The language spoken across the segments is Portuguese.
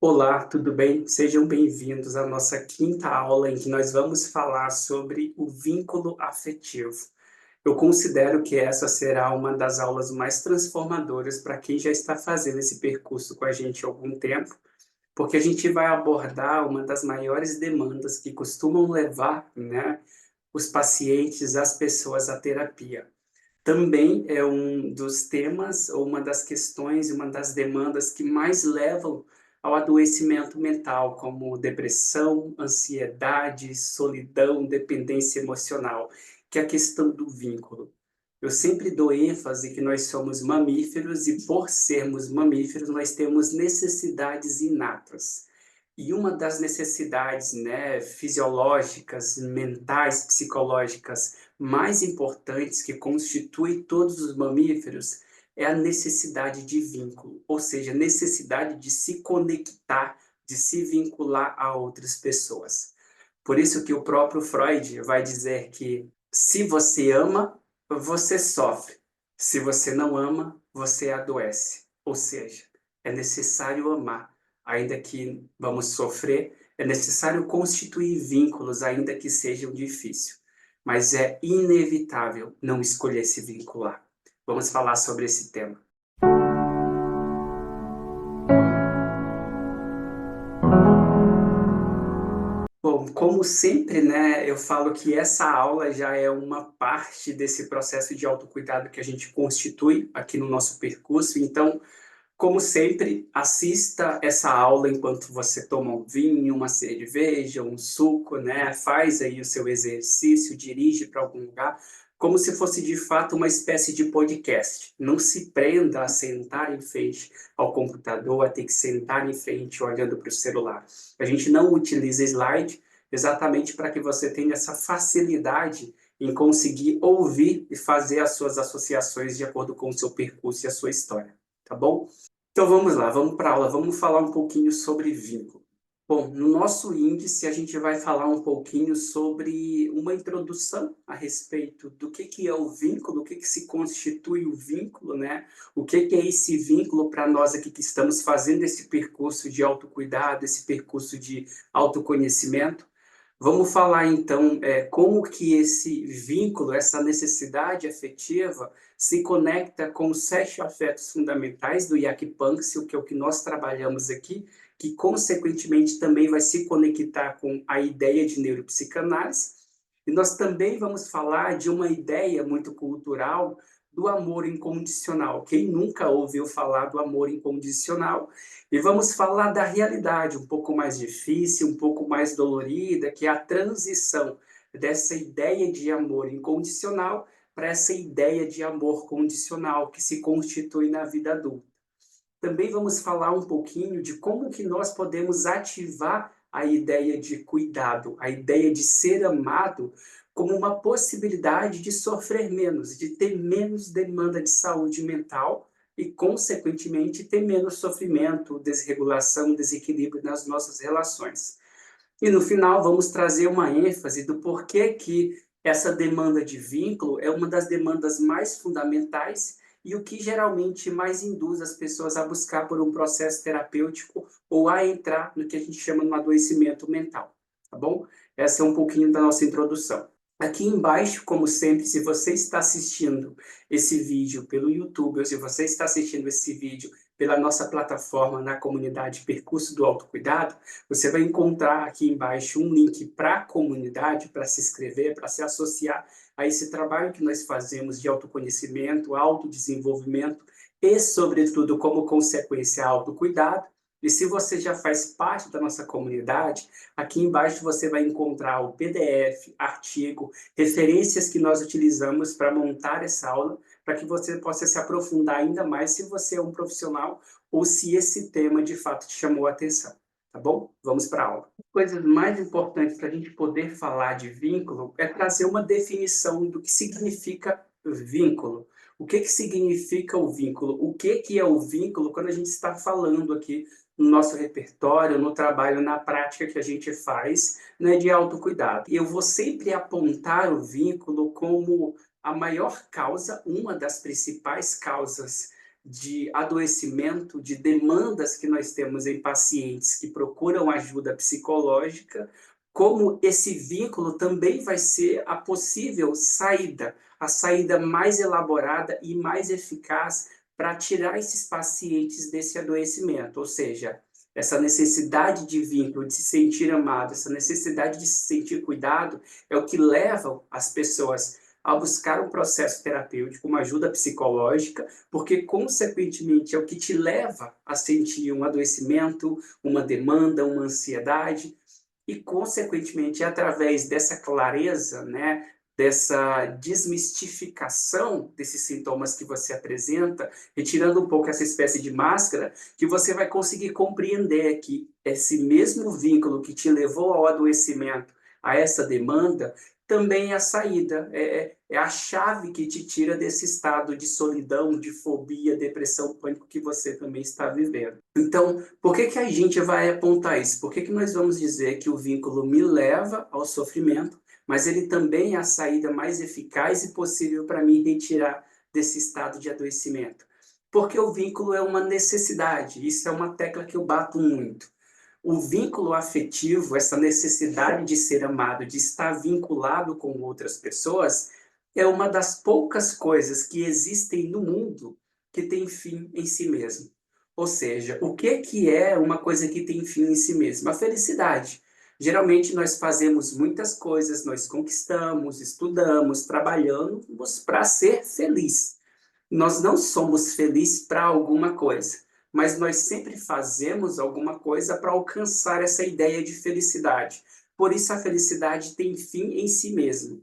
Olá, tudo bem? Sejam bem-vindos à nossa quinta aula em que nós vamos falar sobre o vínculo afetivo. Eu considero que essa será uma das aulas mais transformadoras para quem já está fazendo esse percurso com a gente há algum tempo, porque a gente vai abordar uma das maiores demandas que costumam levar, os pacientes, as pessoas à terapia. Também é um dos temas, ou uma das questões, uma das demandas que mais levam ao adoecimento mental, como depressão, ansiedade, solidão, dependência emocional, que é a questão do vínculo. Eu sempre dou ênfase que nós somos mamíferos e, por sermos mamíferos, nós temos necessidades inatas. E uma das necessidades, fisiológicas, mentais, psicológicas mais importantes que constitui todos os mamíferos é a necessidade de vínculo, ou seja, a necessidade de se conectar, de se vincular a outras pessoas. Por isso que o próprio Freud vai dizer que se você ama, você sofre. Se você não ama, você adoece. Ou seja, é necessário amar, ainda que vamos sofrer, é necessário constituir vínculos, ainda que sejam difíceis. Mas é inevitável não escolher se vincular. Vamos falar sobre esse tema. Bom, como sempre, eu falo que essa aula já é uma parte desse processo de autocuidado que a gente constitui aqui no nosso percurso. Então, como sempre, assista essa aula enquanto você toma um vinho, uma cerveja, um suco, Faz aí o seu exercício, dirige para algum lugar, como se fosse de fato uma espécie de podcast. Não se prenda a sentar em frente ao computador, a ter que sentar em frente olhando para o celular. A gente não utiliza slide exatamente para que você tenha essa facilidade em conseguir ouvir e fazer as suas associações de acordo com o seu percurso e a sua história, tá bom? Então vamos lá, vamos para a aula, vamos falar um pouquinho sobre vínculo. Bom, no nosso índice a gente vai falar um pouquinho sobre uma introdução a respeito do que é o vínculo, o que se constitui o vínculo, O que é esse vínculo para nós aqui que estamos fazendo esse percurso de autocuidado, esse percurso de autoconhecimento. Vamos falar então como que esse vínculo, essa necessidade afetiva se conecta com os 7 afetos fundamentais do Jaak Panksepp, que é o que nós trabalhamos aqui, que consequentemente também vai se conectar com a ideia de neuropsicanálise. E nós também vamos falar de uma ideia muito cultural do amor incondicional. Quem nunca ouviu falar do amor incondicional? E vamos falar da realidade, um pouco mais difícil, um pouco mais dolorida, que é a transição dessa ideia de amor incondicional para essa ideia de amor condicional que se constitui na vida adulta. Também vamos falar um pouquinho de como que nós podemos ativar a ideia de cuidado, a ideia de ser amado como uma possibilidade de sofrer menos, de ter menos demanda de saúde mental e, consequentemente, ter menos sofrimento, desregulação, desequilíbrio nas nossas relações. E no final vamos trazer uma ênfase do porquê que essa demanda de vínculo é uma das demandas mais fundamentais e o que geralmente mais induz as pessoas a buscar por um processo terapêutico ou a entrar no que a gente chama de um adoecimento mental, tá bom? Essa é um pouquinho da nossa introdução. Aqui embaixo, como sempre, se você está assistindo esse vídeo pelo YouTube ou se você está assistindo esse vídeo pela nossa plataforma na comunidade Percurso do Autocuidado, você vai encontrar aqui embaixo um link para a comunidade, para se inscrever, para se associar a esse trabalho que nós fazemos de autoconhecimento, autodesenvolvimento e, sobretudo, como consequência, autocuidado. E se você já faz parte da nossa comunidade, aqui embaixo você vai encontrar o PDF, artigo, referências que nós utilizamos para montar essa aula, para que você possa se aprofundar ainda mais se você é um profissional ou se esse tema de fato te chamou a atenção. Tá bom? Vamos para a aula. Coisas mais importantes para a gente poder falar de vínculo é trazer uma definição do que significa vínculo. O que significa o vínculo? O que é o vínculo quando a gente está falando aqui no nosso repertório, no trabalho, na prática que a gente faz, de autocuidado. E eu vou sempre apontar o vínculo como a maior causa, uma das principais causas de adoecimento, de demandas que nós temos em pacientes que procuram ajuda psicológica, como esse vínculo também vai ser a possível saída, a saída mais elaborada e mais eficaz para tirar esses pacientes desse adoecimento, ou seja, essa necessidade de vínculo, de se sentir amado, essa necessidade de se sentir cuidado, é o que leva as pessoas a buscar um processo terapêutico, uma ajuda psicológica, porque, consequentemente, é o que te leva a sentir um adoecimento, uma demanda, uma ansiedade, e, consequentemente, através dessa clareza, né, dessa desmistificação desses sintomas que você apresenta, retirando um pouco essa espécie de máscara, que você vai conseguir compreender que esse mesmo vínculo que te levou ao adoecimento, a essa demanda, também é a saída, é a chave que te tira desse estado de solidão, de fobia, depressão, pânico que você também está vivendo. Então, por que que a gente vai apontar isso? Por que que nós vamos dizer que o vínculo me leva ao sofrimento, mas ele também é a saída mais eficaz e possível para me retirar desse estado de adoecimento? Porque o vínculo é uma necessidade, isso é uma tecla que eu bato muito. O vínculo afetivo, essa necessidade de ser amado, de estar vinculado com outras pessoas, é uma das poucas coisas que existem no mundo que tem fim em si mesmo. Ou seja, o que é uma coisa que tem fim em si mesmo? A felicidade. Geralmente nós fazemos muitas coisas, nós conquistamos, estudamos, trabalhamos para ser feliz. Nós não somos felizes para alguma coisa, mas nós sempre fazemos alguma coisa para alcançar essa ideia de felicidade. Por isso a felicidade tem fim em si mesma.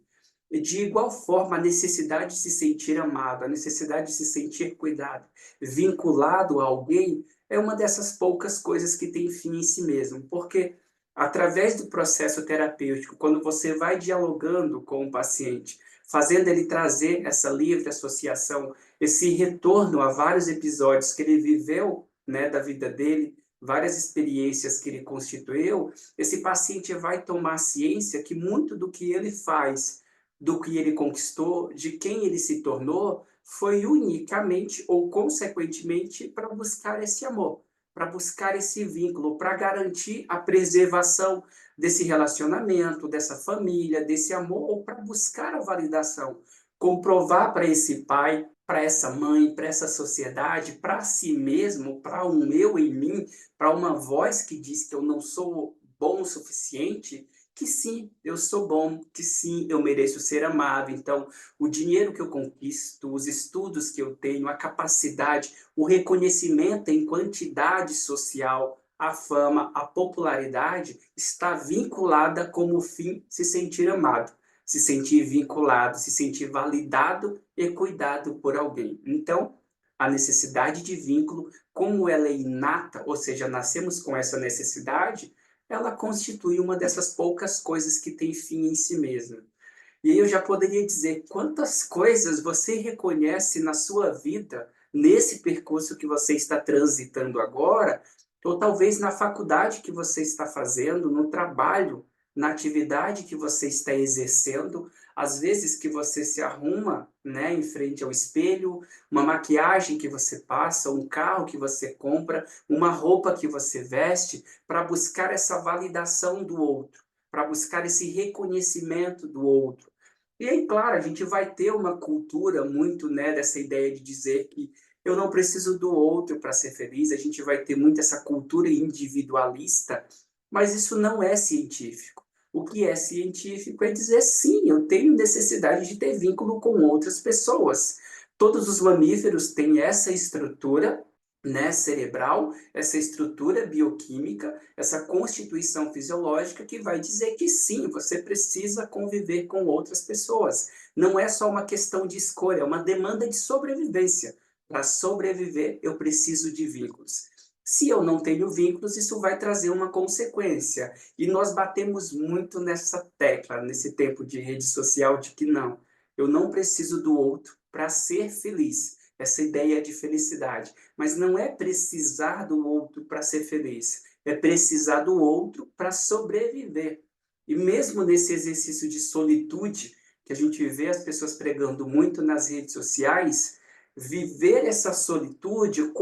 De igual forma, a necessidade de se sentir amado, a necessidade de se sentir cuidado, vinculado a alguém, é uma dessas poucas coisas que tem fim em si mesmo. Porque, através do processo terapêutico, quando você vai dialogando com o paciente, fazendo ele trazer essa livre associação, esse retorno a vários episódios que ele viveu, né, da vida dele, várias experiências que ele constituiu, esse paciente vai tomar ciência que muito do que ele faz, do que ele conquistou, de quem ele se tornou, foi unicamente ou consequentemente para buscar esse amor, para buscar esse vínculo, para garantir a preservação desse relacionamento, dessa família, desse amor, ou para buscar a validação, comprovar para esse pai, para essa mãe, para essa sociedade, para si mesmo, para um eu em mim, para uma voz que diz que eu não sou bom o suficiente, que sim, eu sou bom, que sim, eu mereço ser amado. Então, o dinheiro que eu conquisto, os estudos que eu tenho, a capacidade, o reconhecimento em quantidade social, a fama, a popularidade, está vinculada como fim se sentir amado, se sentir vinculado, se sentir validado e cuidado por alguém. Então, a necessidade de vínculo, como ela é inata, ou seja, nascemos com essa necessidade, ela constitui uma dessas poucas coisas que tem fim em si mesma. E aí eu já poderia dizer quantas coisas você reconhece na sua vida, nesse percurso que você está transitando agora, ou talvez na faculdade que você está fazendo, no trabalho, na atividade que você está exercendo, às vezes que você se arruma, né, em frente ao espelho, uma maquiagem que você passa, um carro que você compra, uma roupa que você veste, para buscar essa validação do outro, para buscar esse reconhecimento do outro. E aí, claro, a gente vai ter uma cultura muito, né, dessa ideia de dizer que eu não preciso do outro para ser feliz, a gente vai ter muito essa cultura individualista, mas isso não é científico. O que é científico é dizer sim, eu tenho necessidade de ter vínculo com outras pessoas. Todos os mamíferos têm essa estrutura, né, cerebral, essa estrutura bioquímica, essa constituição fisiológica que vai dizer que sim, você precisa conviver com outras pessoas. Não é só uma questão de escolha, é uma demanda de sobrevivência. Para sobreviver, eu preciso de vínculos. Se eu não tenho vínculos, isso vai trazer uma consequência. E nós batemos muito nessa tecla, nesse tempo de rede social, de que não, eu não preciso do outro para ser feliz. Essa ideia de felicidade. Mas não é precisar do outro para ser feliz, é precisar do outro para sobreviver. E mesmo nesse exercício de solitude, que a gente vê as pessoas pregando muito nas redes sociais, viver essa solitude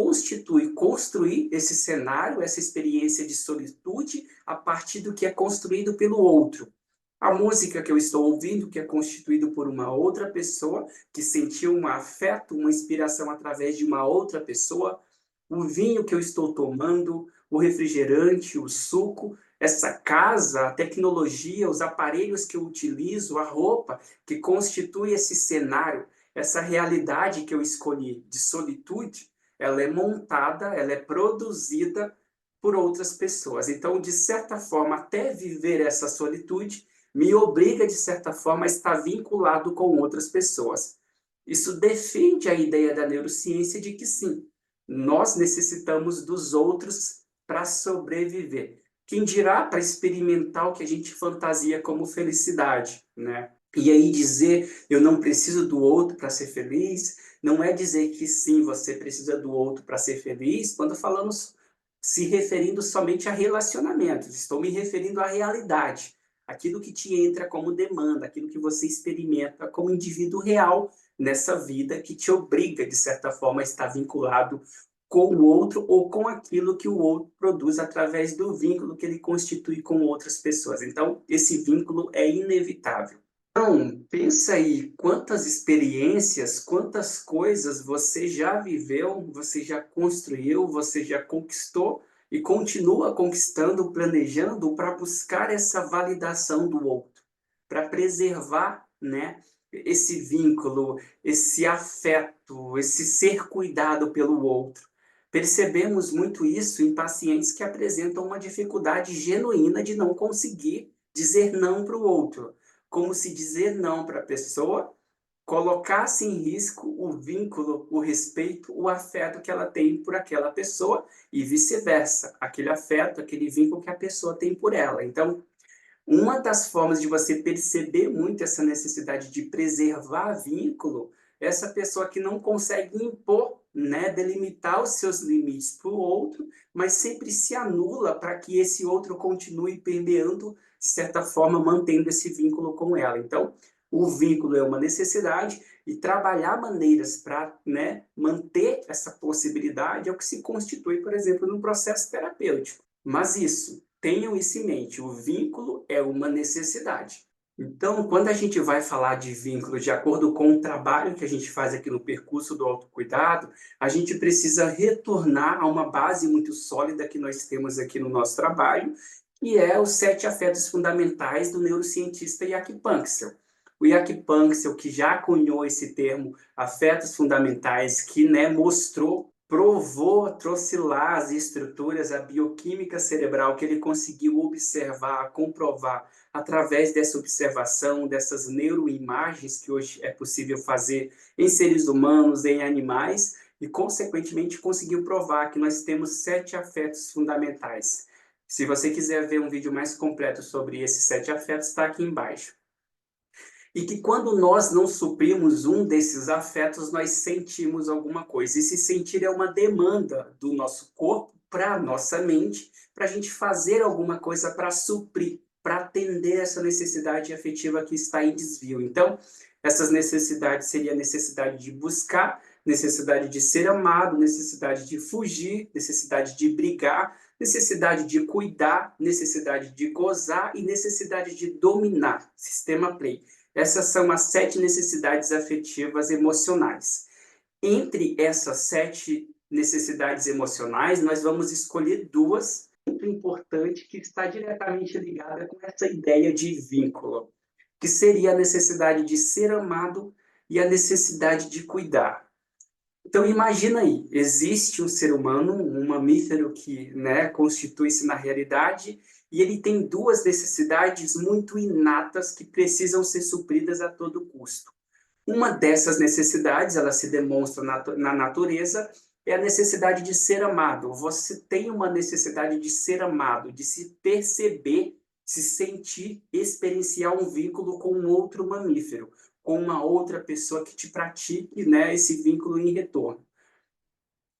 construir esse cenário, essa experiência de solitude a partir do que é construído pelo outro. A música que eu estou ouvindo, que é constituído por uma outra pessoa, que sentiu um afeto, uma inspiração através de uma outra pessoa, o vinho que eu estou tomando, o refrigerante, o suco, essa casa, a tecnologia, os aparelhos que eu utilizo, a roupa que constitui esse cenário, essa realidade que eu escolhi de solitude, ela é montada, ela é produzida por outras pessoas. Então, de certa forma, até viver essa solitude me obriga, de certa forma, a estar vinculado com outras pessoas. Isso defende a ideia da neurociência de que sim, nós necessitamos dos outros para sobreviver. Quem dirá para experimentar o que a gente fantasia como felicidade, né? E aí dizer eu não preciso do outro para ser feliz, não é dizer que sim, você precisa do outro para ser feliz, quando falamos se referindo somente a relacionamentos, estou me referindo à realidade, aquilo que te entra como demanda, aquilo que você experimenta como indivíduo real nessa vida que te obriga, de certa forma, a estar vinculado com o outro ou com aquilo que o outro produz através do vínculo que ele constitui com outras pessoas. Então, esse vínculo é inevitável. Então, pensa aí quantas experiências, quantas coisas você já viveu, você já construiu, você já conquistou e continua conquistando, planejando para buscar essa validação do outro, para preservar, né, esse vínculo, esse afeto, esse ser cuidado pelo outro. Percebemos muito isso em pacientes que apresentam uma dificuldade genuína de não conseguir dizer não para o outro, como se dizer não para a pessoa colocasse em risco o vínculo, o respeito, o afeto que ela tem por aquela pessoa e vice-versa, aquele afeto, aquele vínculo que a pessoa tem por ela. Então, uma das formas de você perceber muito essa necessidade de preservar vínculo é essa pessoa que não consegue impor, né, delimitar os seus limites para o outro, mas sempre se anula para que esse outro continue permeando, de certa forma, mantendo esse vínculo com ela. Então, o vínculo é uma necessidade e trabalhar maneiras para, né, manter essa possibilidade é o que se constitui, por exemplo, no processo terapêutico. Mas isso, tenham isso em mente, o vínculo é uma necessidade. Então, quando a gente vai falar de vínculo de acordo com o trabalho que a gente faz aqui no percurso do autocuidado, a gente precisa retornar a uma base muito sólida que nós temos aqui no nosso trabalho, que é os 7 afetos fundamentais do neurocientista Jack Panksepp. O Jack Panksepp, que já cunhou esse termo afetos fundamentais, que, né, mostrou, provou, trouxe lá as estruturas, a bioquímica cerebral que ele conseguiu observar, comprovar através dessa observação, dessas neuroimagens que hoje é possível fazer em seres humanos, em animais, e, consequentemente, conseguiu provar que nós temos 7 afetos fundamentais. Se você quiser ver um vídeo mais completo sobre esses 7 afetos, está aqui embaixo. E que quando nós não suprimos um desses afetos, nós sentimos alguma coisa. Esse sentir é uma demanda do nosso corpo para a nossa mente, para a gente fazer alguma coisa para suprir, para atender essa necessidade afetiva que está em desvio. Então, essas necessidades seriam a necessidade de buscar, necessidade de ser amado, necessidade de fugir, necessidade de brigar, necessidade de cuidar, necessidade de gozar e necessidade de dominar, sistema play. Essas são as 7 necessidades afetivas emocionais. Entre essas 7 necessidades emocionais, nós vamos escolher 2 muito importantes que está diretamente ligada com essa ideia de vínculo, que seria a necessidade de ser amado e a necessidade de cuidar. Então imagina aí, existe um ser humano, um mamífero que, né, constitui-se na realidade e ele tem 2 necessidades muito inatas que precisam ser supridas a todo custo. Uma dessas necessidades, ela se demonstra na natureza, é a necessidade de ser amado. Você tem uma necessidade de ser amado, de se perceber, se sentir, experienciar um vínculo com um outro mamífero, com uma outra pessoa que te pratique, né, esse vínculo em retorno.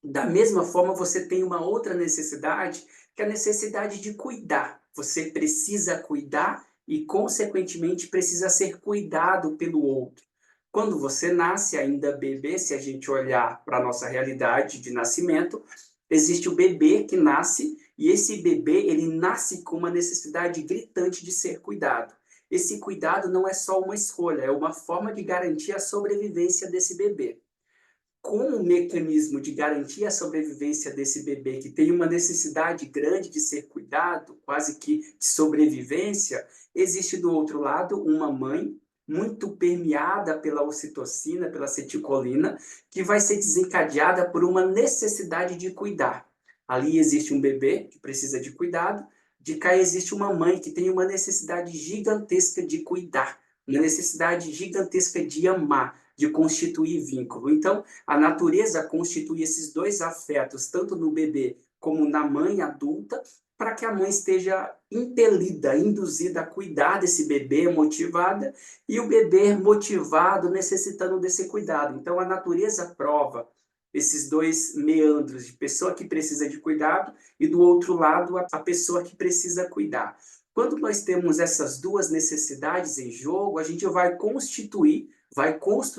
Da mesma forma, você tem uma outra necessidade, que é a necessidade de cuidar. Você precisa cuidar e, consequentemente, precisa ser cuidado pelo outro. Quando você nasce, ainda bebê, se a gente olhar para a nossa realidade de nascimento, existe o bebê que nasce, e esse bebê, ele nasce com uma necessidade gritante de ser cuidado. Esse cuidado não é só uma escolha, é uma forma de garantir a sobrevivência desse bebê. Como mecanismo de garantir a sobrevivência desse bebê que tem uma necessidade grande de ser cuidado, quase que de sobrevivência, existe do outro lado uma mãe muito permeada pela ocitocina, pela acetilcolina, que vai ser desencadeada por uma necessidade de cuidar. Ali existe um bebê que precisa de cuidado, de cá existe uma mãe que tem uma necessidade gigantesca de cuidar, uma necessidade gigantesca de amar, de constituir vínculo. Então, a natureza constitui esses dois afetos, tanto no bebê como na mãe adulta, para que a mãe esteja impelida, induzida a cuidar desse bebê, motivada, e o bebê motivado, necessitando desse cuidado. Então, a natureza prova esses dois meandros de pessoa que precisa de cuidado e, do outro lado, a pessoa que precisa cuidar. Quando nós temos essas duas necessidades em jogo, a gente vai construir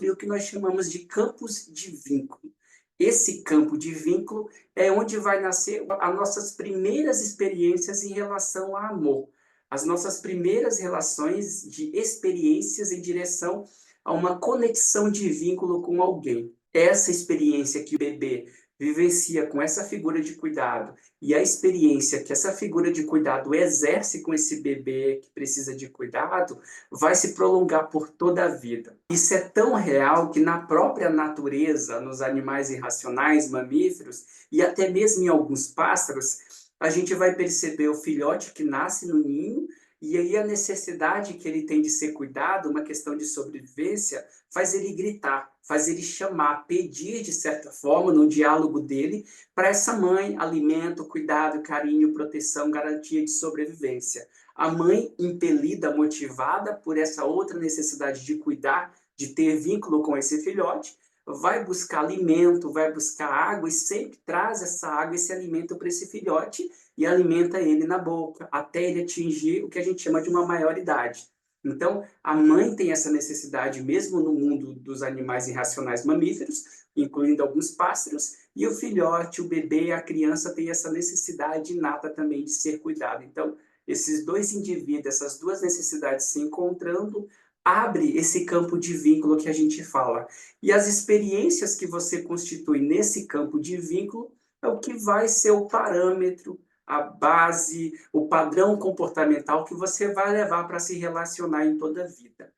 o que nós chamamos de campos de vínculo. Esse campo de vínculo é onde vai nascer as nossas primeiras experiências em relação a amor, as nossas primeiras relações de experiências em direção a uma conexão de vínculo com alguém. Essa experiência que o bebê vivencia com essa figura de cuidado e a experiência que essa figura de cuidado exerce com esse bebê que precisa de cuidado vai se prolongar por toda a vida. Isso é tão real que na própria natureza, nos animais irracionais, mamíferos e até mesmo em alguns pássaros, a gente vai perceber o filhote que nasce no ninho e aí a necessidade que ele tem de ser cuidado, uma questão de sobrevivência, faz ele gritar, faz ele chamar, pedir de certa forma no diálogo dele para essa mãe alimento, cuidado, carinho, proteção, garantia de sobrevivência. A mãe impelida, motivada por essa outra necessidade de cuidar, de ter vínculo com esse filhote, vai buscar alimento, vai buscar água e sempre traz essa água, esse alimento para esse filhote e alimenta ele na boca, até ele atingir o que a gente chama de uma maioridade. Então, a mãe tem essa necessidade, mesmo no mundo dos animais irracionais mamíferos, incluindo alguns pássaros, e o filhote, o bebê, a criança tem essa necessidade inata também de ser cuidado. Então, esses dois indivíduos, essas duas necessidades se encontrando, abre esse campo de vínculo que a gente fala. E as experiências que você constitui nesse campo de vínculo é o que vai ser o parâmetro, a base, o padrão comportamental que você vai levar para se relacionar em toda a vida.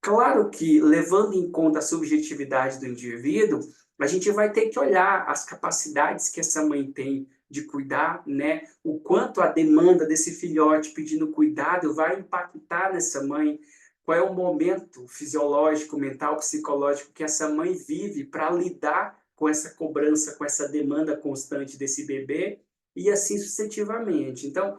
Claro que, levando em conta a subjetividade do indivíduo, a gente vai ter que olhar as capacidades que essa mãe tem de cuidar, né? O quanto a demanda desse filhote pedindo cuidado vai impactar nessa mãe, qual é o momento fisiológico, mental, psicológico que essa mãe vive para lidar com essa cobrança, com essa demanda constante desse bebê, e assim sucessivamente. Então,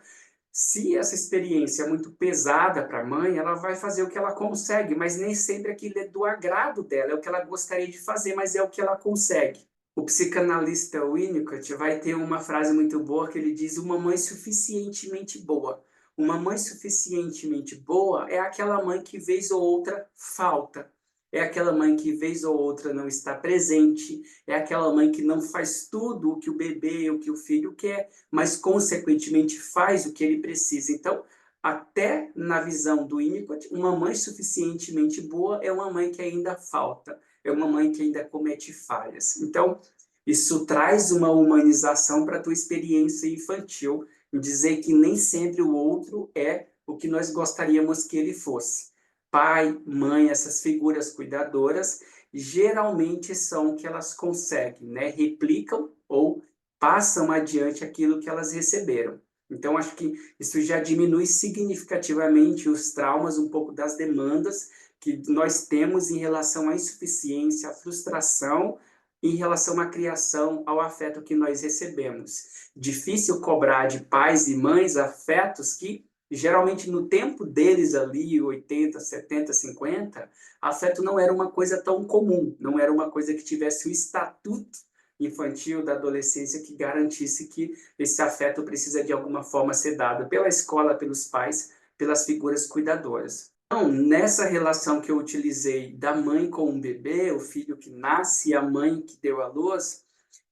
se essa experiência é muito pesada para a mãe, ela vai fazer o que ela consegue, mas nem sempre aquilo é do agrado dela, é o que ela gostaria de fazer, mas é o que ela consegue. O psicanalista Winnicott vai ter uma frase muito boa que ele diz: uma mãe suficientemente boa. Uma mãe suficientemente boa é aquela mãe que vez ou outra falta. É aquela mãe que vez ou outra não está presente, é aquela mãe que não faz tudo o que o bebê, o que o filho quer, mas consequentemente faz o que ele precisa. Então, até na visão do Winnicott, uma mãe suficientemente boa é uma mãe que ainda falta, é uma mãe que ainda comete falhas. Então, isso traz uma humanização para a tua experiência infantil, em dizer que nem sempre o outro é o que nós gostaríamos que ele fosse. Pai, mãe, essas figuras cuidadoras, geralmente são o que elas conseguem, né? Replicam ou passam adiante aquilo que elas receberam. Então, acho que isso já diminui significativamente os traumas, um pouco das demandas que nós temos em relação à insuficiência, à frustração, em relação à criação, ao afeto que nós recebemos. Difícil cobrar de pais e mães afetos que, geralmente, no tempo deles ali, 80, 70, 50, afeto não era uma coisa tão comum, não era uma coisa que tivesse o estatuto infantil da adolescência que garantisse que esse afeto precisa de alguma forma ser dado pela escola, pelos pais, pelas figuras cuidadoras. Então, nessa relação que eu utilizei da mãe com o bebê, o filho que nasce e a mãe que deu à luz,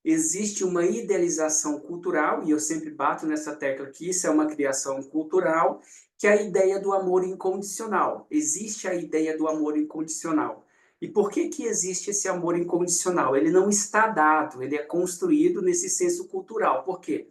existe uma idealização cultural, e eu sempre bato nessa tecla que isso é uma criação cultural, que é a ideia do amor incondicional. Existe a ideia do amor incondicional. E por que que existe esse amor incondicional? Ele não está dado, ele é construído nesse senso cultural. Por quê?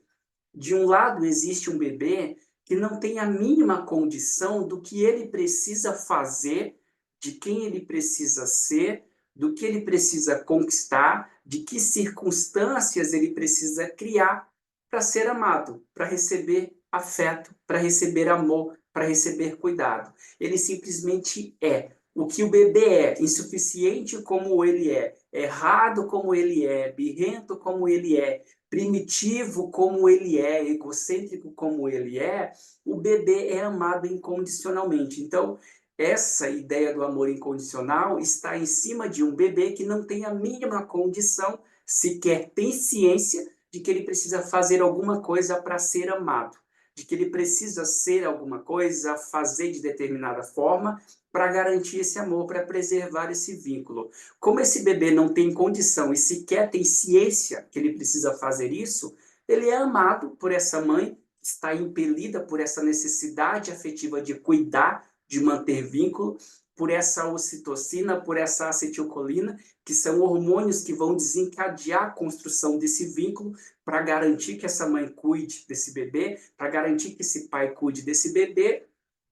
De um lado, existe um bebê que não tem a mínima condição do que ele precisa fazer, de quem ele precisa ser, do que ele precisa conquistar, de que circunstâncias ele precisa criar para ser amado, para receber afeto, para receber amor, para receber cuidado. Ele simplesmente é. O que o bebê é, insuficiente como ele é, errado como ele é, birrento como ele é, primitivo como ele é, egocêntrico como ele é, o bebê é amado incondicionalmente. Então, essa ideia do amor incondicional está em cima de um bebê que não tem a mínima condição, sequer tem ciência de que ele precisa fazer alguma coisa para ser amado, de que ele precisa ser alguma coisa, fazer de determinada forma para garantir esse amor, para preservar esse vínculo. Como esse bebê não tem condição e sequer tem ciência que ele precisa fazer isso, ele é amado por essa mãe, está impelida por essa necessidade afetiva de cuidar, de manter vínculo, por essa ocitocina, por essa acetilcolina, que são hormônios que vão desencadear a construção desse vínculo para garantir que essa mãe cuide desse bebê, para garantir que esse pai cuide desse bebê,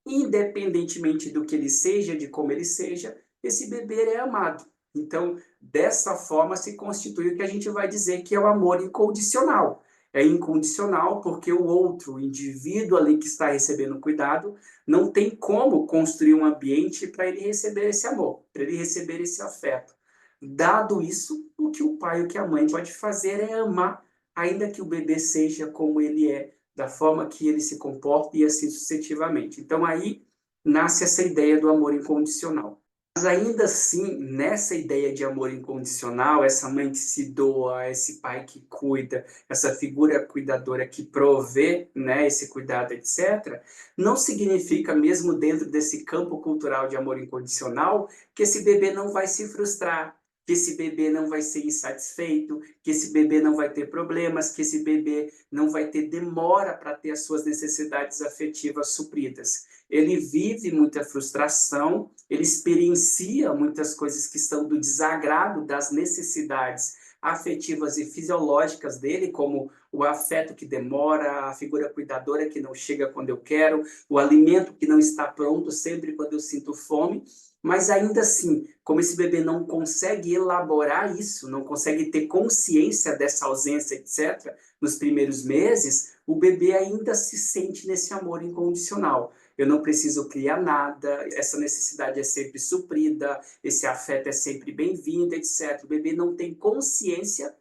independentemente do que ele seja, de como ele seja, esse bebê é amado. Então, dessa forma se constitui o que a gente vai dizer que é o amor incondicional. É incondicional porque o outro, o indivíduo ali que está recebendo cuidado, não tem como construir um ambiente para ele receber esse amor, para ele receber esse afeto. Dado isso, o que o pai, o que a mãe pode fazer é amar, ainda que o bebê seja como ele é, da forma que ele se comporta e assim sucessivamente. Então aí nasce essa ideia do amor incondicional. Mas ainda assim, nessa ideia de amor incondicional, essa mãe que se doa, esse pai que cuida, essa figura cuidadora que provê, né, esse cuidado, etc., não significa, mesmo dentro desse campo cultural de amor incondicional, que esse bebê não vai se frustrar, que esse bebê não vai ser insatisfeito, que esse bebê não vai ter problemas, que esse bebê não vai ter demora para ter as suas necessidades afetivas supridas. Ele vive muita frustração, ele experiencia muitas coisas que estão do desagrado das necessidades afetivas e fisiológicas dele, como o afeto que demora, a figura cuidadora que não chega quando eu quero, o alimento que não está pronto sempre quando eu sinto fome, mas ainda assim, como esse bebê não consegue elaborar isso, não consegue ter consciência dessa ausência, etc., nos primeiros meses, o bebê ainda se sente nesse amor incondicional. Eu não preciso criar nada, essa necessidade é sempre suprida, esse afeto é sempre bem-vindo, etc. O bebê não tem consciência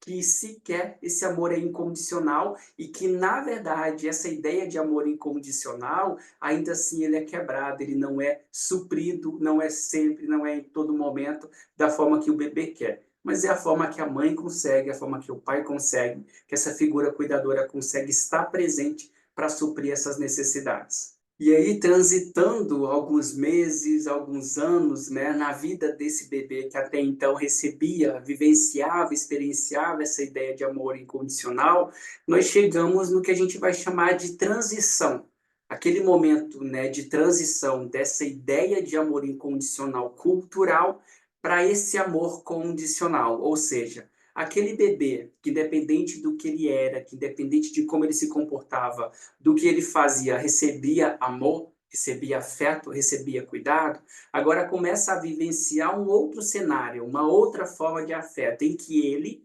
que sequer esse amor é incondicional e que, na verdade, essa ideia de amor incondicional, ainda assim ele é quebrado, ele não é suprido, não é sempre, não é em todo momento da forma que o bebê quer. Mas é a forma que a mãe consegue, a forma que o pai consegue, que essa figura cuidadora consegue estar presente para suprir essas necessidades. E aí, transitando alguns meses, alguns anos, né, na vida desse bebê que até então recebia, vivenciava, experienciava essa ideia de amor incondicional, nós chegamos no que a gente vai chamar de transição. Aquele momento, né, de transição dessa ideia de amor incondicional cultural para esse amor condicional, ou seja, aquele bebê que, independente do que ele era, que independente de como ele se comportava, do que ele fazia, recebia amor, recebia afeto, recebia cuidado, agora começa a vivenciar um outro cenário, uma outra forma de afeto, em que ele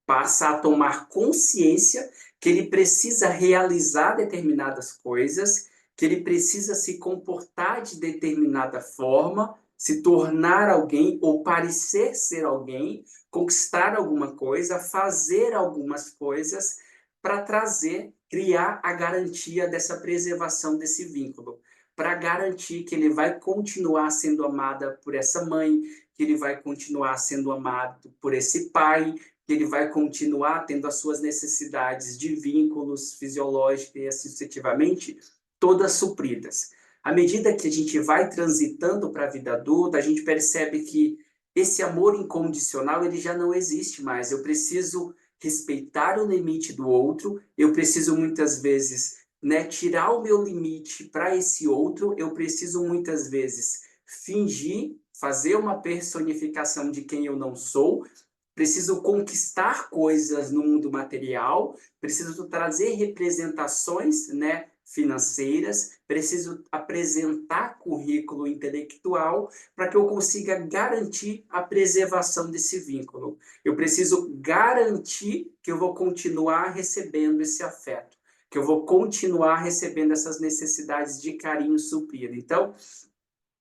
passa a tomar consciência que ele precisa realizar determinadas coisas, que ele precisa se comportar de determinada forma, se tornar alguém ou parecer ser alguém, conquistar alguma coisa, fazer algumas coisas para trazer, criar a garantia dessa preservação desse vínculo, para garantir que ele vai continuar sendo amada por essa mãe, que ele vai continuar sendo amado por esse pai, que ele vai continuar tendo as suas necessidades de vínculos fisiológicos e assim sucessivamente, todas supridas. À medida que a gente vai transitando para a vida adulta, a gente percebe que esse amor incondicional ele já não existe mais. Eu preciso respeitar o limite do outro, eu preciso muitas vezes, né, tirar o meu limite para esse outro, eu preciso muitas vezes fingir, fazer uma personificação de quem eu não sou, preciso conquistar coisas no mundo material, preciso trazer representações, né, financeiras, preciso apresentar currículo intelectual para que eu consiga garantir a preservação desse vínculo. Eu preciso garantir que eu vou continuar recebendo esse afeto, que eu vou continuar recebendo essas necessidades de carinho suprido. Então,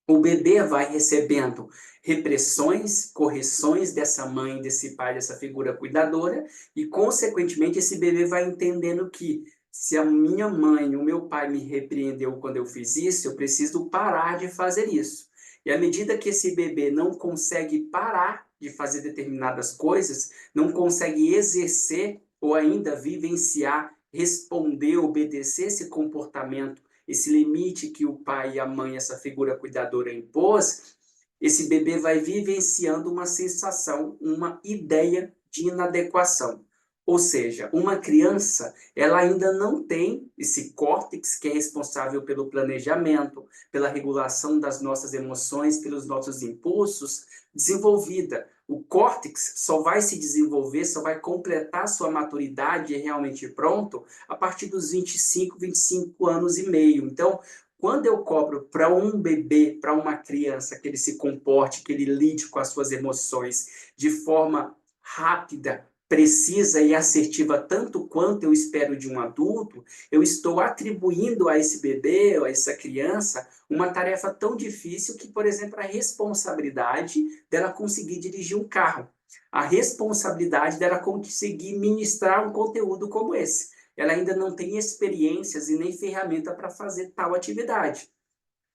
o bebê vai recebendo repressões, correções dessa mãe, desse pai, dessa figura cuidadora, e, consequentemente, esse bebê vai entendendo que se a minha mãe, o meu pai me repreendeu quando eu fiz isso, eu preciso parar de fazer isso. E à medida que esse bebê não consegue parar de fazer determinadas coisas, não consegue exercer ou ainda vivenciar, responder, obedecer esse comportamento, esse limite que o pai e a mãe, essa figura cuidadora, impôs, esse bebê vai vivenciando uma sensação, uma ideia de inadequação. Ou seja, uma criança, ela ainda não tem esse córtex que é responsável pelo planejamento, pela regulação das nossas emoções, pelos nossos impulsos, desenvolvida. O córtex só vai se desenvolver, só vai completar sua maturidade realmente pronto a partir dos 25, 25 anos e meio. Então, quando eu cobro para um bebê, para uma criança, que ele se comporte, que ele lide com as suas emoções de forma rápida, precisa e assertiva tanto quanto eu espero de um adulto, eu estou atribuindo a esse bebê, a essa criança, uma tarefa tão difícil que, por exemplo, a responsabilidade dela conseguir dirigir um carro, a responsabilidade dela conseguir ministrar um conteúdo como esse. Ela ainda não tem experiências e nem ferramenta para fazer tal atividade.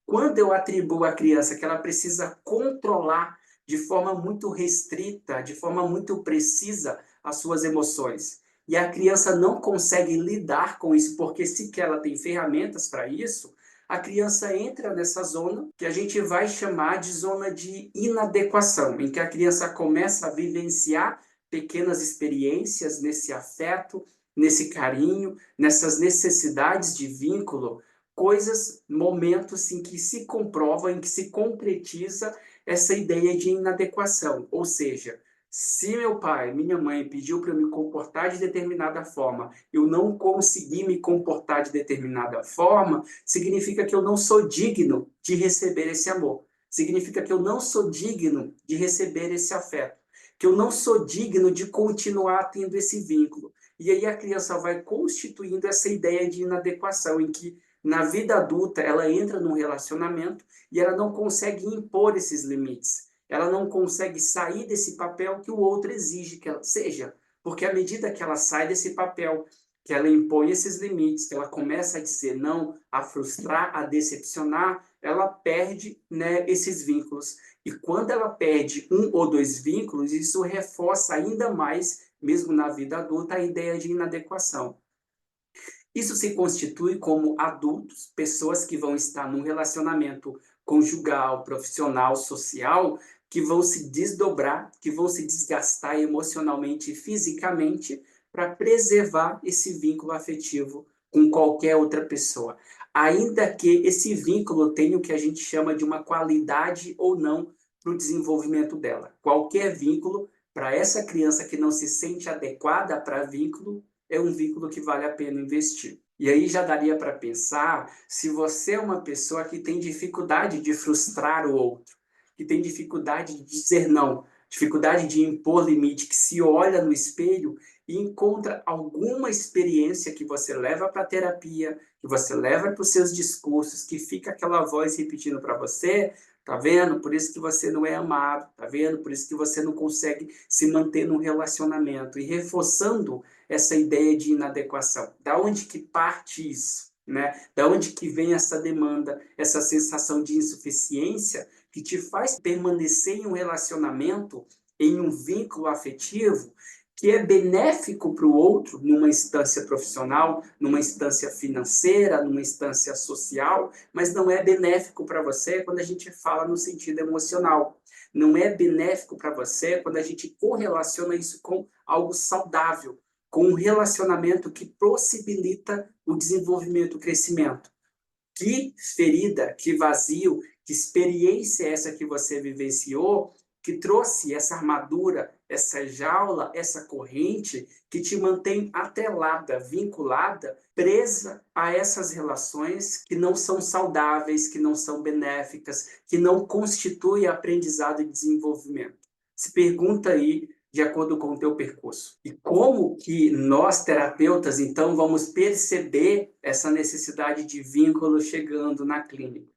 Quando eu atribuo à criança que ela precisa controlar de forma muito restrita, de forma muito precisa, as suas emoções, e a criança não consegue lidar com isso porque sequer ela tem ferramentas para isso, a criança entra nessa zona que a gente vai chamar de zona de inadequação, em que a criança começa a vivenciar pequenas experiências nesse afeto, nesse carinho, nessas necessidades de vínculo, coisas, momentos em que se comprova, em que se concretiza essa ideia de inadequação. Ou seja, se meu pai, minha mãe pediu para eu me comportar de determinada forma, eu não consegui me comportar de determinada forma, significa que eu não sou digno de receber esse amor. Significa que eu não sou digno de receber esse afeto. Que eu não sou digno de continuar tendo esse vínculo. E aí a criança vai constituindo essa ideia de inadequação, em que na vida adulta ela entra num relacionamento e ela não consegue impor esses limites. Ela não consegue sair desse papel que o outro exige que ela seja, porque à medida que ela sai desse papel, que ela impõe esses limites, que ela começa a dizer não, a frustrar, a decepcionar, ela perde, né, esses vínculos. E quando ela perde um ou dois vínculos, isso reforça ainda mais, mesmo na vida adulta, a ideia de inadequação. Isso se constitui como adultos, pessoas que vão estar num relacionamento conjugal, profissional, social, que vão se desdobrar, que vão se desgastar emocionalmente e fisicamente para preservar esse vínculo afetivo com qualquer outra pessoa. Ainda que esse vínculo tenha o que a gente chama de uma qualidade ou não para o desenvolvimento dela. Qualquer vínculo, para essa criança que não se sente adequada para vínculo, é um vínculo que vale a pena investir. E aí já daria para pensar se você é uma pessoa que tem dificuldade de frustrar o outro, que tem dificuldade de dizer não, dificuldade de impor limite, que se olha no espelho e encontra alguma experiência que você leva para a terapia, que você leva para os seus discursos, que fica aquela voz repetindo para você, tá vendo? Por isso que você não é amado, tá vendo? Por isso que você não consegue se manter num relacionamento. E reforçando essa ideia de inadequação. Da onde que parte isso? Né? Da onde que vem essa demanda, essa sensação de insuficiência que te faz permanecer em um relacionamento, em um vínculo afetivo, que é benéfico para o outro numa instância profissional, numa instância financeira, numa instância social, mas não é benéfico para você quando a gente fala no sentido emocional. Não é benéfico para você quando a gente correlaciona isso com algo saudável, com um relacionamento que possibilita o desenvolvimento, o crescimento. Que ferida, que vazio, que experiência é essa que você vivenciou que trouxe essa armadura, essa jaula, essa corrente que te mantém atrelada, vinculada, presa a essas relações que não são saudáveis, que não são benéficas, que não constituem aprendizado e desenvolvimento. Se pergunta aí de acordo com o teu percurso. E como que nós, terapeutas, então, vamos perceber essa necessidade de vínculo chegando na clínica?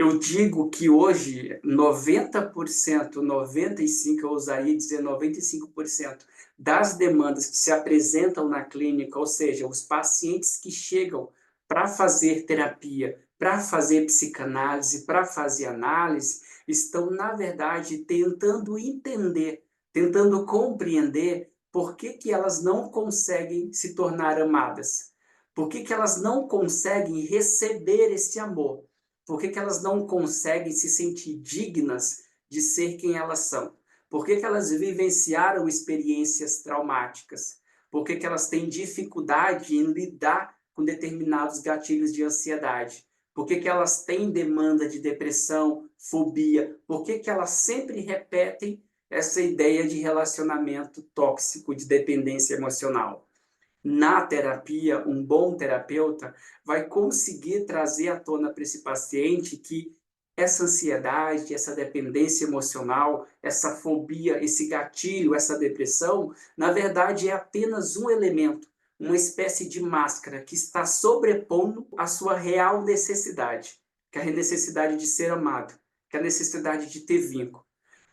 Eu digo que hoje 90%, 95%, eu ousaria dizer 95% das demandas que se apresentam na clínica, ou seja, os pacientes que chegam para fazer terapia, para fazer psicanálise, para fazer análise, estão, na verdade, tentando entender, tentando compreender por que que elas não conseguem se tornar amadas, por que que elas não conseguem receber esse amor. Por que que elas não conseguem se sentir dignas de ser quem elas são? Por que que elas vivenciaram experiências traumáticas? Por que que elas têm dificuldade em lidar com determinados gatilhos de ansiedade? Por que que elas têm demanda de depressão, fobia? Por que que elas sempre repetem essa ideia de relacionamento tóxico, de dependência emocional? Na terapia, um bom terapeuta vai conseguir trazer à tona para esse paciente que essa ansiedade, essa dependência emocional, essa fobia, esse gatilho, essa depressão, na verdade é apenas um elemento, uma espécie de máscara que está sobrepondo a sua real necessidade, que é a necessidade de ser amado, que é a necessidade de ter vínculo.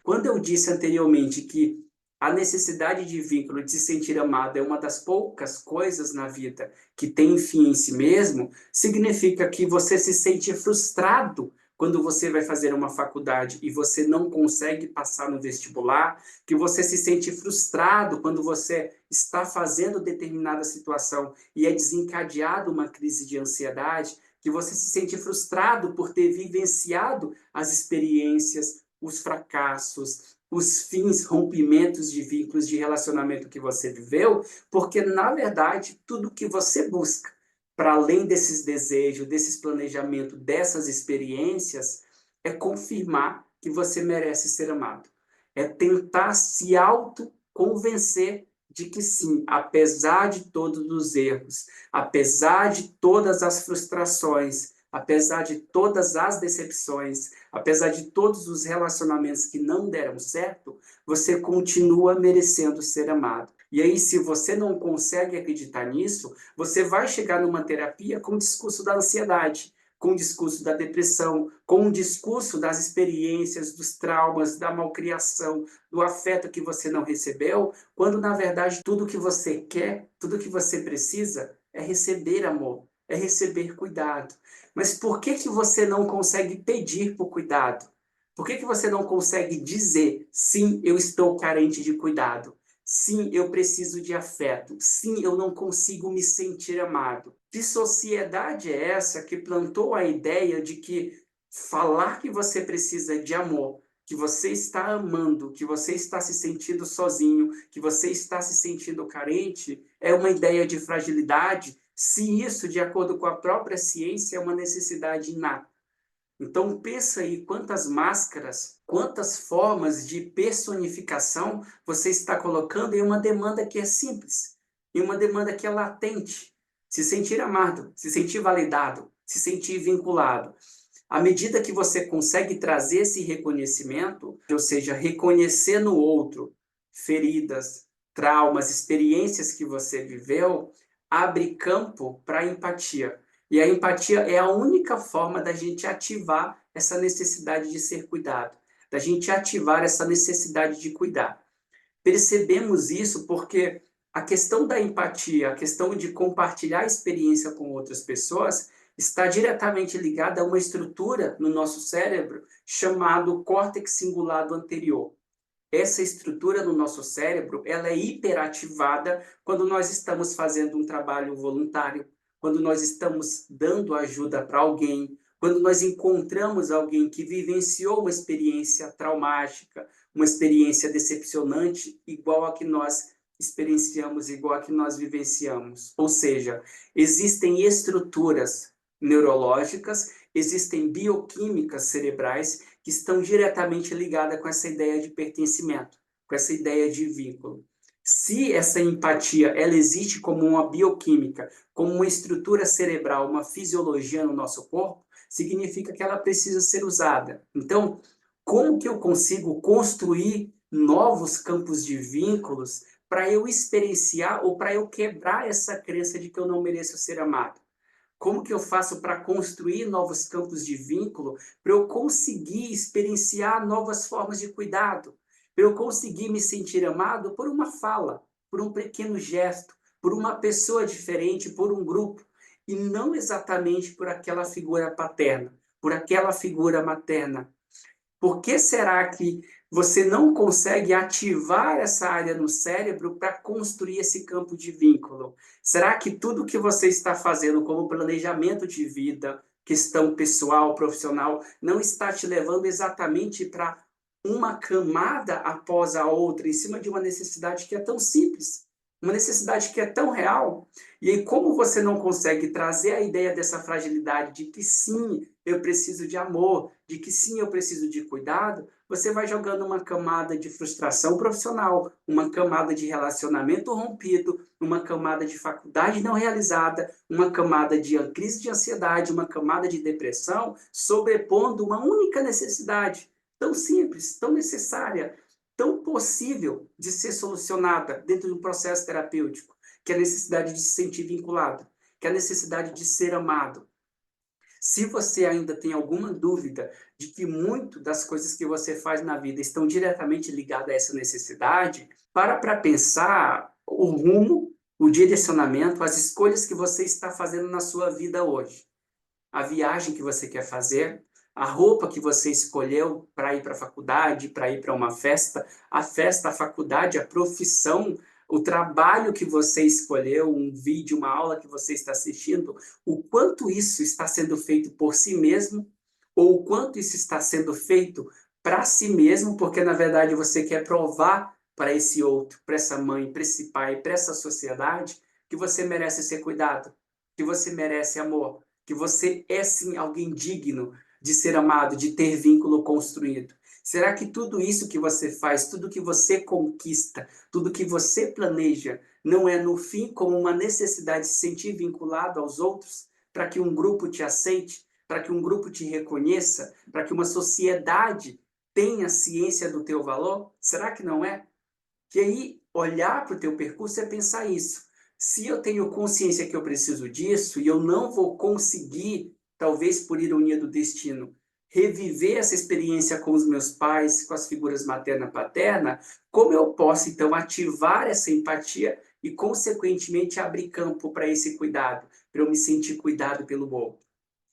Quando eu disse anteriormente que a necessidade de vínculo, de se sentir amado, é uma das poucas coisas na vida que tem fim em si mesmo, significa que você se sente frustrado quando você vai fazer uma faculdade e você não consegue passar no vestibular, que você se sente frustrado quando você está fazendo determinada situação e é desencadeado uma crise de ansiedade, que você se sente frustrado por ter vivenciado as experiências, os fracassos, os fins, rompimentos de vínculos de relacionamento que você viveu, porque, na verdade, tudo que você busca, para além desses desejos, desses planejamentos, dessas experiências, é confirmar que você merece ser amado. É tentar se autoconvencer de que sim, apesar de todos os erros, apesar de todas as frustrações, apesar de todas as decepções, apesar de todos os relacionamentos que não deram certo, você continua merecendo ser amado. E aí, se você não consegue acreditar nisso, você vai chegar numa terapia com o discurso da ansiedade, com o discurso da depressão, com o discurso das experiências, dos traumas, da malcriação, do afeto que você não recebeu, quando na verdade tudo que você quer, tudo que você precisa é receber amor, é receber cuidado. Mas por que que você não consegue pedir por cuidado? Por que que você não consegue dizer, sim, eu estou carente de cuidado? Sim, eu preciso de afeto. Sim, eu não consigo me sentir amado. Que sociedade é essa que plantou a ideia de que falar que você precisa de amor, que você está amando, que você está se sentindo sozinho, que você está se sentindo carente, é uma ideia de fragilidade, se isso, de acordo com a própria ciência, é uma necessidade inata? Então, pensa aí quantas máscaras, quantas formas de personificação você está colocando em uma demanda que é simples, em uma demanda que é latente. Se sentir amado, se sentir validado, se sentir vinculado. À medida que você consegue trazer esse reconhecimento, ou seja, reconhecer no outro feridas, traumas, experiências que você viveu, abre campo para a empatia. E a empatia é a única forma da gente ativar essa necessidade de ser cuidado, da gente ativar essa necessidade de cuidar. Percebemos isso porque a questão da empatia, a questão de compartilhar a experiência com outras pessoas, está diretamente ligada a uma estrutura no nosso cérebro chamado córtex cingulado anterior. essa estrutura no nosso cérebro, ela é hiperativada quando nós estamos fazendo um trabalho voluntário, quando nós estamos dando ajuda para alguém, quando nós encontramos alguém que vivenciou uma experiência traumática, uma experiência decepcionante, igual a que nós experienciamos, igual a que nós vivenciamos. Ou seja, existem estruturas neurológicas, existem bioquímicas cerebrais que estão diretamente ligadas com essa ideia de pertencimento, com essa ideia de vínculo. Se essa empatia ela existe como uma bioquímica, como uma estrutura cerebral, uma fisiologia no nosso corpo, significa que ela precisa ser usada. Então, como que eu consigo construir novos campos de vínculos para eu experienciar ou para eu quebrar essa crença de que eu não mereço ser amado? Como que eu faço para construir novos campos de vínculo, para eu conseguir experienciar novas formas de cuidado, para eu conseguir me sentir amado por uma fala, por um pequeno gesto, por uma pessoa diferente, por um grupo, e não exatamente por aquela figura paterna, por aquela figura materna. Por que será que você não consegue ativar essa área no cérebro para construir esse campo de vínculo? Será que tudo que você está fazendo como planejamento de vida, questão pessoal, profissional, não está te levando exatamente para uma camada após a outra, em cima de uma necessidade que é tão simples, uma necessidade que é tão real? E aí, como você não consegue trazer a ideia dessa fragilidade de que sim, eu preciso de amor, de que sim, eu preciso de cuidado, você vai jogando uma camada de frustração profissional, uma camada de relacionamento rompido, uma camada de faculdade não realizada, uma camada de crise de ansiedade, uma camada de depressão, sobrepondo uma única necessidade, tão simples, tão necessária, tão possível de ser solucionada dentro de um processo terapêutico, que é a necessidade de se sentir vinculado, que é a necessidade de ser amado. Se você ainda tem alguma dúvida de que muito das coisas que você faz na vida estão diretamente ligadas a essa necessidade, para pensar o rumo, o direcionamento, as escolhas que você está fazendo na sua vida hoje. A viagem que você quer fazer, a roupa que você escolheu para ir para a faculdade, para ir para uma festa, a festa, a faculdade, a profissão, o trabalho que você escolheu, um vídeo, uma aula que você está assistindo, o quanto isso está sendo feito por si mesmo, ou o quanto isso está sendo feito para si mesmo, porque na verdade você quer provar para esse outro, para essa mãe, para esse pai, para essa sociedade, que você merece ser cuidado, que você merece amor, que você é sim alguém digno de ser amado, de ter vínculo construído. Será que tudo isso que você faz, tudo que você conquista, tudo que você planeja, não é no fim como uma necessidade de se sentir vinculado aos outros, para que um grupo te aceite, para que um grupo te reconheça, para que uma sociedade tenha ciência do teu valor? Será que não é? Que aí olhar para o teu percurso é pensar isso. Se eu tenho consciência que eu preciso disso e eu não vou conseguir, talvez por ironia do destino, reviver essa experiência com os meus pais, com as figuras materna e paterna, como eu posso então ativar essa empatia e consequentemente abrir campo para esse cuidado, para eu me sentir cuidado pelo outro?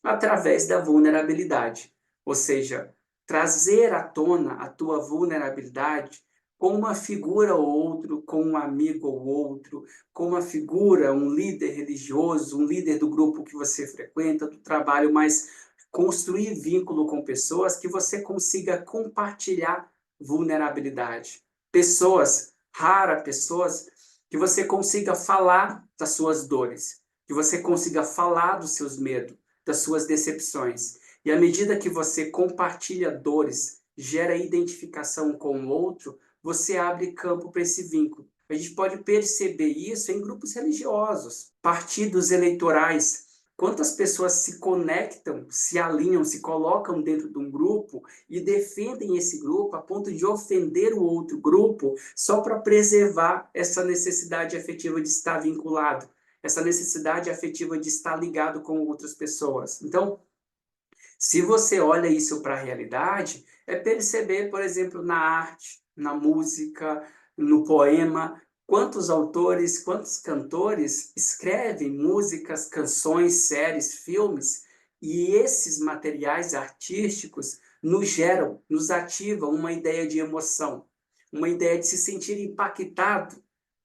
Através da vulnerabilidade, ou seja, trazer à tona a tua vulnerabilidade com uma figura ou outro, com um amigo ou outro, com uma figura, um líder religioso, um líder do grupo que você frequenta, do trabalho, mas construir vínculo com pessoas que você consiga compartilhar vulnerabilidade. Pessoas, raras pessoas, que você consiga falar das suas dores, que você consiga falar dos seus medos, das suas decepções. E à medida que você compartilha dores, gera identificação com o outro, você abre campo para esse vínculo. A gente pode perceber isso em grupos religiosos, partidos eleitorais. Quantas pessoas se conectam, se alinham, se colocam dentro de um grupo e defendem esse grupo a ponto de ofender o outro grupo só para preservar essa necessidade afetiva de estar vinculado, essa necessidade afetiva de estar ligado com outras pessoas. Então, se você olha isso para a realidade, é perceber, por exemplo, na arte, na música, no poema, quantos autores, quantos cantores escrevem músicas, canções, séries, filmes, e esses materiais artísticos nos geram, nos ativam uma ideia de emoção, uma ideia de se sentir impactado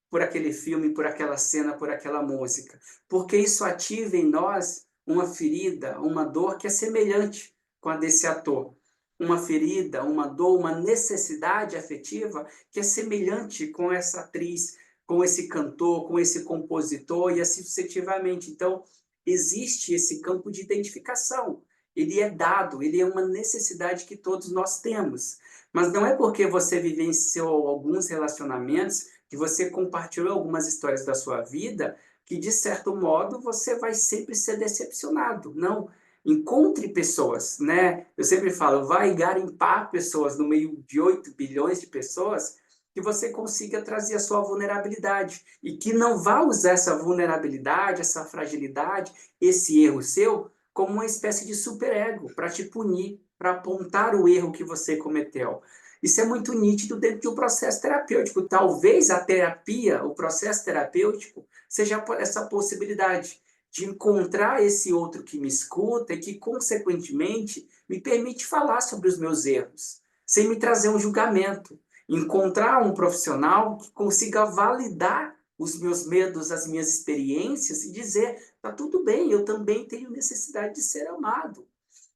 por aquele filme, por aquela cena, por aquela música, porque isso ativa em nós uma ferida, uma dor que é semelhante com a desse ator. Uma ferida, uma dor, uma necessidade afetiva que é semelhante com essa atriz, com esse cantor, com esse compositor e assim sucessivamente. Então, existe esse campo de identificação. Ele é dado, ele é uma necessidade que todos nós temos. Mas não é porque você vivenciou alguns relacionamentos, que você compartilhou algumas histórias da sua vida, que de certo modo você vai sempre ser decepcionado. Não. Encontre pessoas, né? Eu sempre falo, vai garimpar pessoas no meio de 8 bilhões de pessoas que você consiga trazer a sua vulnerabilidade e que não vá usar essa vulnerabilidade, essa fragilidade, esse erro seu como uma espécie de superego para te punir, para apontar o erro que você cometeu. Isso é muito nítido dentro de um processo terapêutico. Talvez a terapia, o processo terapêutico, seja essa possibilidade de encontrar esse outro que me escuta e que, consequentemente, me permite falar sobre os meus erros, sem me trazer um julgamento. Encontrar um profissional que consiga validar os meus medos, as minhas experiências e dizer, tá tudo bem, eu também tenho necessidade de ser amado.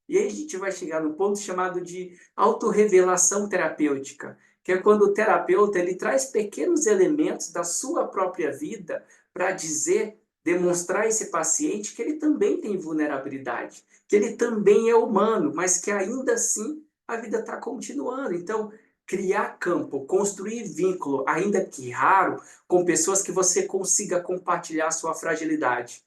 E aí a gente vai chegar no ponto chamado de autorrevelação terapêutica, que é quando o terapeuta ele traz pequenos elementos da sua própria vida para dizer, demonstrar a esse paciente que ele também tem vulnerabilidade, que ele também é humano, mas que ainda assim a vida está continuando. Então, criar campo, construir vínculo, ainda que raro, com pessoas que você consiga compartilhar sua fragilidade.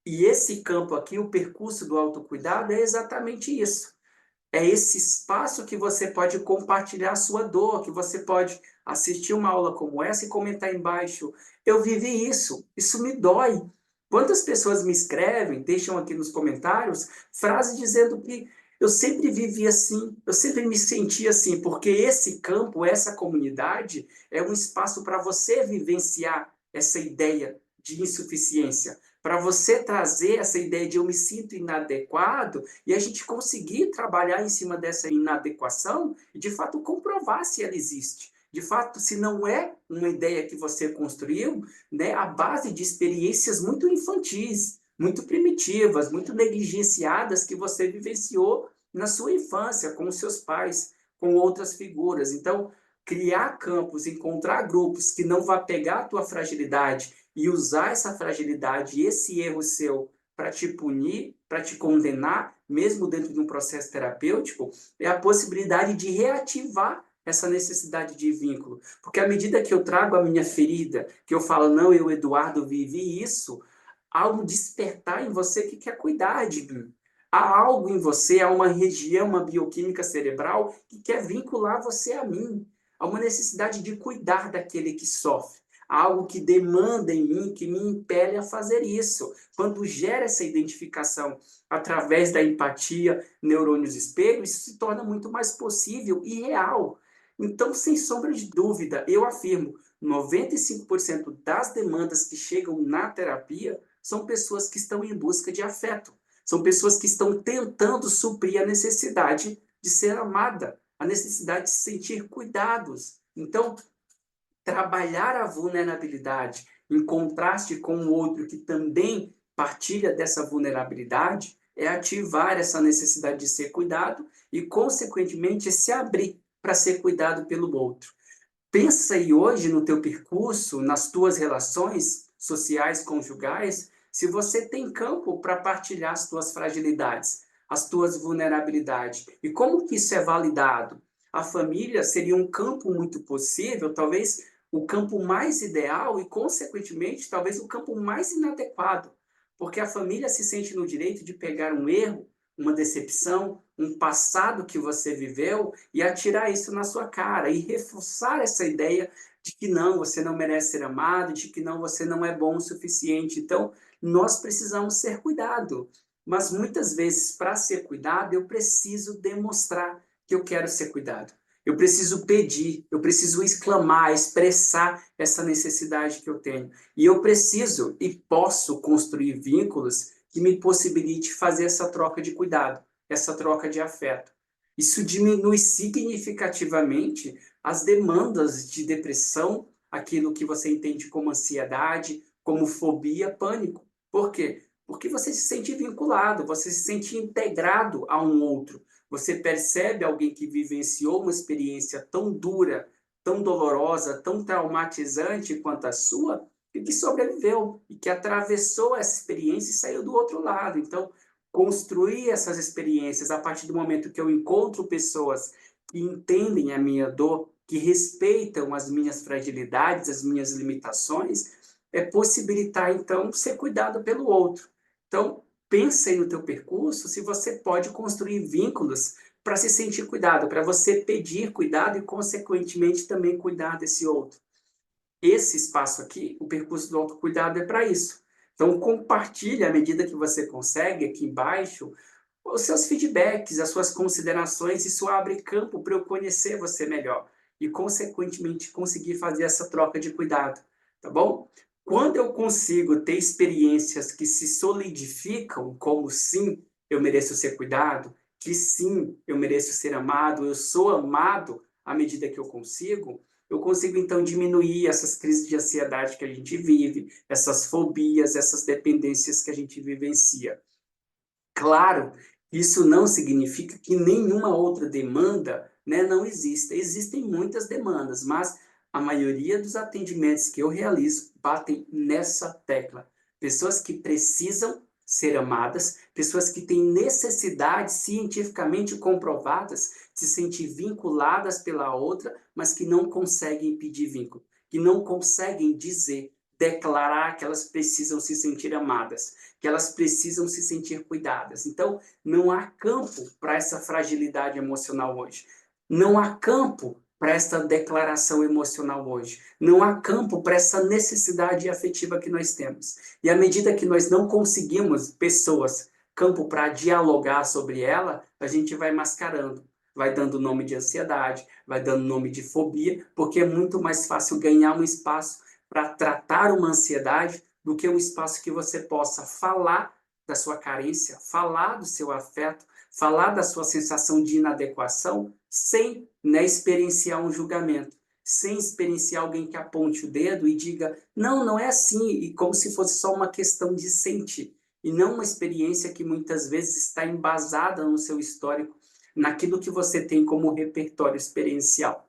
E esse campo aqui, o percurso do autocuidado, é exatamente isso. É esse espaço que você pode compartilhar a sua dor, que você pode assistir uma aula como essa e comentar embaixo. Eu vivi isso, isso me dói. Quantas pessoas me escrevem, deixam aqui nos comentários, frases dizendo que eu sempre vivi assim, eu sempre me senti assim, porque esse campo, essa comunidade, é um espaço para você vivenciar essa ideia de insuficiência, para você trazer essa ideia de eu me sinto inadequado e a gente conseguir trabalhar em cima dessa inadequação e, de fato, comprovar se ela existe. De fato, se não é uma ideia que você construiu, né, à base de experiências muito infantis, muito primitivas, muito negligenciadas que você vivenciou na sua infância, com os seus pais, com outras figuras. Então, criar campos, encontrar grupos que não vá pegar a tua fragilidade e usar essa fragilidade, esse erro seu, para te punir, para te condenar, mesmo dentro de um processo terapêutico, é a possibilidade de reativar essa necessidade de vínculo. Porque à medida que eu trago a minha ferida, que eu falo, não, eu, Eduardo, vivi isso, há um despertar em você que quer cuidar de mim. Há algo em você, há uma região, uma bioquímica cerebral que quer vincular você a mim. Há uma necessidade de cuidar daquele que sofre. Há algo que demanda em mim, que me impele a fazer isso. Quando gera essa identificação através da empatia, neurônios espelho, isso se torna muito mais possível e real. Então, sem sombra de dúvida, eu afirmo, 95% das demandas que chegam na terapia são pessoas que estão em busca de afeto. São pessoas que estão tentando suprir a necessidade de ser amada, a necessidade de se sentir cuidados. Então, trabalhar a vulnerabilidade em contraste com o outro que também partilha dessa vulnerabilidade é ativar essa necessidade de ser cuidado e, consequentemente, se abrir para ser cuidado pelo outro. Pensa aí hoje no teu percurso, nas tuas relações sociais, conjugais, se você tem campo para partilhar as tuas fragilidades, as tuas vulnerabilidades. E como que isso é validado? A família seria um campo muito possível, talvez o campo mais ideal e, consequentemente, talvez o campo mais inadequado, porque a família se sente no direito de pegar um erro, uma decepção, um passado que você viveu e atirar isso na sua cara e reforçar essa ideia de que não, você não merece ser amado, de que não, você não é bom o suficiente. Então, nós precisamos ser cuidado. Mas muitas vezes, para ser cuidado, eu preciso demonstrar que eu quero ser cuidado. Eu preciso pedir, eu preciso exclamar, expressar essa necessidade que eu tenho. E eu preciso e posso construir vínculos que me possibilite fazer essa troca de cuidado, essa troca de afeto. Isso diminui significativamente as demandas de depressão, aquilo que você entende como ansiedade, como fobia, pânico. Por quê? Porque você se sente vinculado, você se sente integrado a um outro. Você percebe alguém que vivenciou uma experiência tão dura, tão dolorosa, tão traumatizante quanto a sua, e que sobreviveu, e que atravessou essa experiência e saiu do outro lado. Então, construir essas experiências a partir do momento que eu encontro pessoas que entendem a minha dor, que respeitam as minhas fragilidades, as minhas limitações, é possibilitar, então, ser cuidado pelo outro. Então, pensa aí no teu percurso se você pode construir vínculos para se sentir cuidado, para você pedir cuidado e, consequentemente, também cuidar desse outro. Esse espaço aqui, o percurso do autocuidado é para isso. Então, compartilhe à medida que você consegue, aqui embaixo, os seus feedbacks, as suas considerações, isso abre campo para eu conhecer você melhor e, consequentemente, conseguir fazer essa troca de cuidado, tá bom? Quando eu consigo ter experiências que se solidificam como sim, eu mereço ser cuidado, que sim, eu mereço ser amado, eu sou amado à medida que eu consigo então diminuir essas crises de ansiedade que a gente vive, essas fobias, essas dependências que a gente vivencia. Claro, isso não significa que nenhuma outra demanda, né, não exista. Existem muitas demandas, mas a maioria dos atendimentos que eu realizo batem nessa tecla. Pessoas que precisam ser amadas, pessoas que têm necessidades cientificamente comprovadas de se sentir vinculadas pela outra, mas que não conseguem pedir vínculo, que não conseguem dizer, declarar que elas precisam se sentir amadas, que elas precisam se sentir cuidadas. Então, não há campo para essa fragilidade emocional hoje. Não há campo para essa declaração emocional hoje. Não há campo para essa necessidade afetiva que nós temos. E à medida que nós não conseguimos pessoas, campo para dialogar sobre ela, a gente vai mascarando, vai dando nome de ansiedade, vai dando nome de fobia, porque é muito mais fácil ganhar um espaço para tratar uma ansiedade do que um espaço que você possa falar da sua carência, falar do seu afeto, falar da sua sensação de inadequação, sem, né, experienciar um julgamento, sem experienciar alguém que aponte o dedo e diga, não, não é assim, e como se fosse só uma questão de sentir, e não uma experiência que muitas vezes está embasada no seu histórico, naquilo que você tem como repertório experiencial.